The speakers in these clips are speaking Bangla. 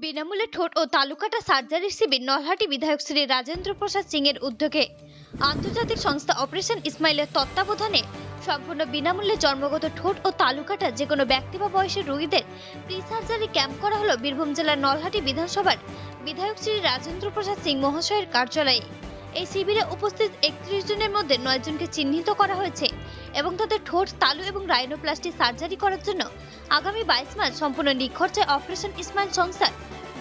বিনামূল্যে ঠোঁট ও তালুকাটা সার্জারি শিবির নলহাটি বিধায়ক শ্রী রাজেন্দ্র প্রসাদ সিং এর উদ্যোগে আন্তর্জাতিক সংস্থা অপারেশন ইসমাইলের তত্ত্বাবধানে সম্পূর্ণ বিনামূল্যে জন্মগত ঠোঁট ও তালুকাটা যে কোনো ব্যক্তি বা বয়সের রোগীদের প্রি সার্জারি ক্যাম্প করা হলো বীরভূম জেলার নলহাটি বিধানসভার বিধায়ক শ্রী রাজেন্দ্র প্রসাদ সিং মহাশয়ের কার্যালয়ে। এই শিবিরে উপস্থিত 31 জনের মধ্যে 9 জনকে চিহ্নিত করা হয়েছে এবং তাদের ঠোঁট তালু এবং রাইনোপ্লাস্টি সার্জারি করার জন্য আগামী 22 মার্চ সম্পূর্ণ নিখরচায় অপারেশন ইসমাইল সংস্থার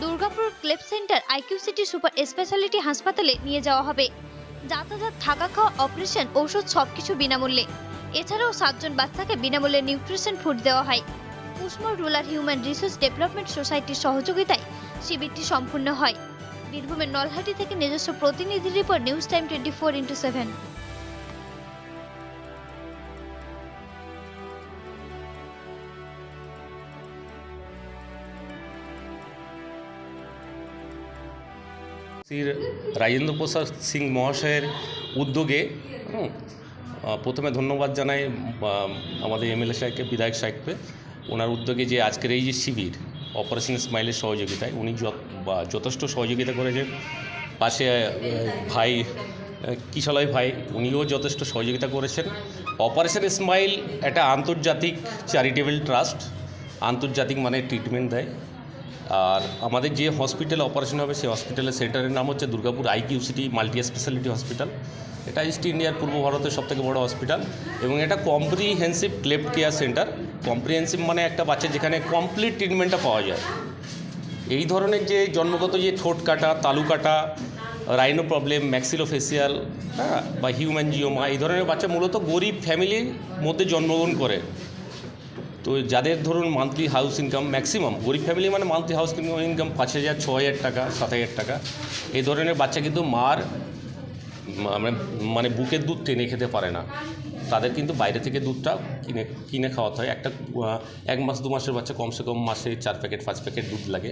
Durgapur cleft centre IQ city super speciality হাসপাতালে নিয়ে যাওয়া হবে। যাতায়াত, থাকা, খাওয়া, অপারেশন, ঔষধ সবকিছু বিনামূল্যে। এছাড়াও 7 জন বাচ্চাকে বিনামূল্যে নিউট্রিশন ফুড দেওয়া হয়। কুসমোর রুরাল হিউম্যান রিসোর্স ডেভেলপমেন্ট সোসাইটির সহযোগিতায় শিবিরটি সম্পূর্ণ হয়। বীরভূমের নলহাটি থেকে নিজস্ব প্রতিনিধি report, news time 24x7। Shri Rajendra Prasad Singh মহাশয়ের উদ্যোগে প্রথমে ধন্যবাদ জানাই আমাদের এমএলএ সাহেবকে, বিধায়ক সাহেবকে। ওনার উদ্যোগে যে আজকের এই যে শিবির অপারেশন স্মাইলের সহযোগিতায় উনি যথেষ্ট সহযোগিতা করেছেন। পাশে ভাই কিশলয় ভাই, উনিও যথেষ্ট সহযোগিতা করেছেন। অপারেশন স্মাইল একটা আন্তর্জাতিক চ্যারিটেবল ট্রাস্ট, আন্তর্জাতিক মানে ট্রিটমেন্ট দেয়। আর আমাদের যে হসপিটালে অপারেশন হবে সেই হসপিটালের সেন্টারের নাম হচ্ছে Durgapur IQ city multi speciality hospital. এটা ইস্ট ইন্ডিয়ার পূর্ব ভারতের সবথেকে বড় হসপিটাল এবং এটা comprehensive cleft care centre. Comprehensive মানে একটা বাচ্চা যেখানে কমপ্লিট ট্রিটমেন্টটা পাওয়া যায়। এই ধরনের যে জন্মগত যে ঠোঁট কাটা, তালু কাটা, রাইনো প্রবলেম, ম্যাক্সিলোফেসিয়াল বা হিউম্যানজিওমা, এই ধরনের বাচ্চা মূলত গরিব ফ্যামিলির মধ্যে জন্মগ্রহণ করে। তো যাদের ধরুন মান্থলি হাউস ইনকাম ম্যাক্সিমাম, গরিব ফ্যামিলি মানে মান্থলি হাউস ইনকাম 5,000, 6,000 টাকা, 7,000 টাকা, এই ধরনের বাচ্চা কিন্তু মার মানে বুকের দুধ টেনে খেতে পারে না। তাদের কিন্তু বাইরে থেকে দুধটা কিনে খাওয়াতে হয়। একটা 1 মাস 2 মাসের বাচ্চা কমসে কম মাসে 4 প্যাকেট 5 প্যাকেট দুধ লাগে।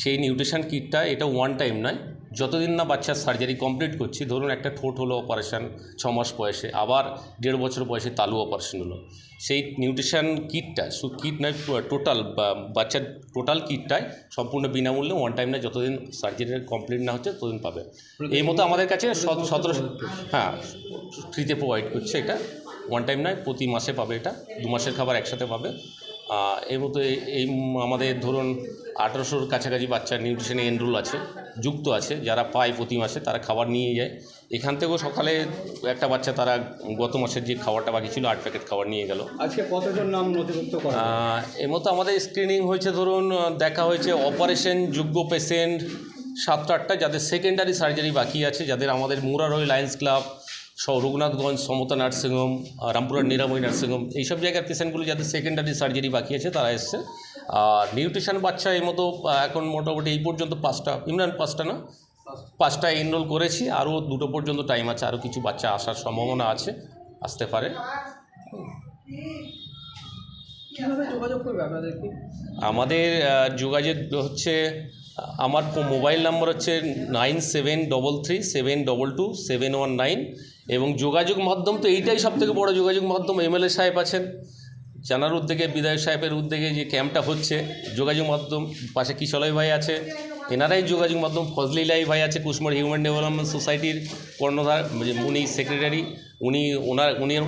সেই নিউট্রিশন কিটটা এটা ওয়ান টাইম নয়, যতদিন না বাচ্চার সার্জারি কমপ্লিট করছি, ধরুন একটা ঠোঁট হলো অপারেশন 6 মাস বয়সে, আবার 1.5 বছর বয়সে তালু অপারেশন হলো, সেই নিউট্রিশন কিটটা কিট নয়, টোটাল বাচ্চার টোটাল কিটটায় সম্পূর্ণ বিনামূল্যে ওয়ান টাইম নয়, যতদিন সার্জারি কমপ্লিট না হচ্ছে ততদিন পাবে। এই মতো আমাদের কাছে 17 ফ্রিতে প্রোভাইড করছে। এটা ওয়ান টাইম নয়, প্রতি মাসে পাবে। এটা 2 মাসের খাবার একসাথে পাবে। এর মতো এই আমাদের ধরুন 1800-র কাছাকাছি বাচ্চা নিউট্রিশনে এনরোল আছে, যুক্ত আছে, যারা পায় প্রতি মাসে, তারা খাবার নিয়ে যায়। এখান থেকেও সকালে একটা বাচ্চা তারা গত মাসের যে খাবারটা বাকি ছিল 8 প্যাকেট খাবার নিয়ে গেল। আজকে কতজন নাম নথিভুক্ত করা? এর মতো আমাদের স্ক্রিনিং হয়েছে, ধরুন দেখা হয়েছে অপারেশন যোগ্য পেশেন্ট 7-8টা, যাদের সেকেন্ডারি সার্জারি বাকি আছে, যাদের আমাদের মুরারই লায়ন্স ক্লাব, রঘুনাথগঞ্জ সমতা নার্সিংহোম, রামপুরহাট নিরাময় নার্সিংহোম, এইসব জায়গার পেশেন্টগুলো যাদের সেকেন্ডারি সার্জারি বাকি আছে তারা এসছে। আর নিউট্রিশন বাচ্চা এই মতো এখন মোটামুটি এই পর্যন্ত 5টা, ইমরান 5টা না 5টা এনরোল করেছি। আরও 2টো পর্যন্ত টাইম আছে, আরও কিছু বাচ্চা আসার সম্ভাবনা আছে, আসতে পারে। কীভাবে যোগাযোগ করবে আপনাদেরকে? আমাদের যোগাযোগ হচ্ছে, আমার মোবাইল নাম্বার হচ্ছে 9733722719 এবং যোগাযোগ মাধ্যম তো এইটাই সবথেকে বড় যোগাযোগ মাধ্যম। এমএলএ সাহেব আছেন, জানার উদ্যোগে, বিধায়ক সাহেবের উদ্যোগে যে ক্যাম্পটা হচ্ছে, যোগাযোগ মাধ্যম। পাশে কিশলয় ভাই আছে, এনারাই যোগাযোগ মাধ্যম। ফজলিলাই ভাই আছে, কুসমোর হিউম্যান ডেভেলপমেন্ট সোসাইটির কর্ণধার, উনি সেক্রেটারি।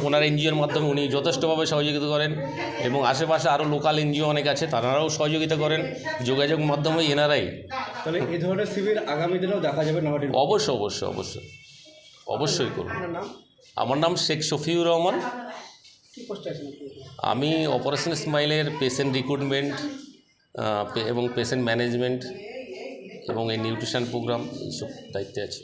ওনার এনজিওর মাধ্যমে উনি যথেষ্টভাবে সহযোগিতা করেন এবং আশেপাশে আরও লোকাল এনজিও অনেক আছে, তারাও সহযোগিতা করেন। যোগাযোগ মাধ্যমে এনারাই। তাহলে এই ধরনের শিবির আগামী দিনেও দেখা যাবে নলহাটির? অবশ্যই করুন। আমার নাম শেখ শফিউর রহমান। আমি অপারেশন স্মাইলের পেশেন্ট রিক্রুটমেন্ট এবং পেশেন্ট ম্যানেজমেন্ট এবং এই নিউট্রিশন প্রোগ্রাম এইসব দায়িত্বে আছি।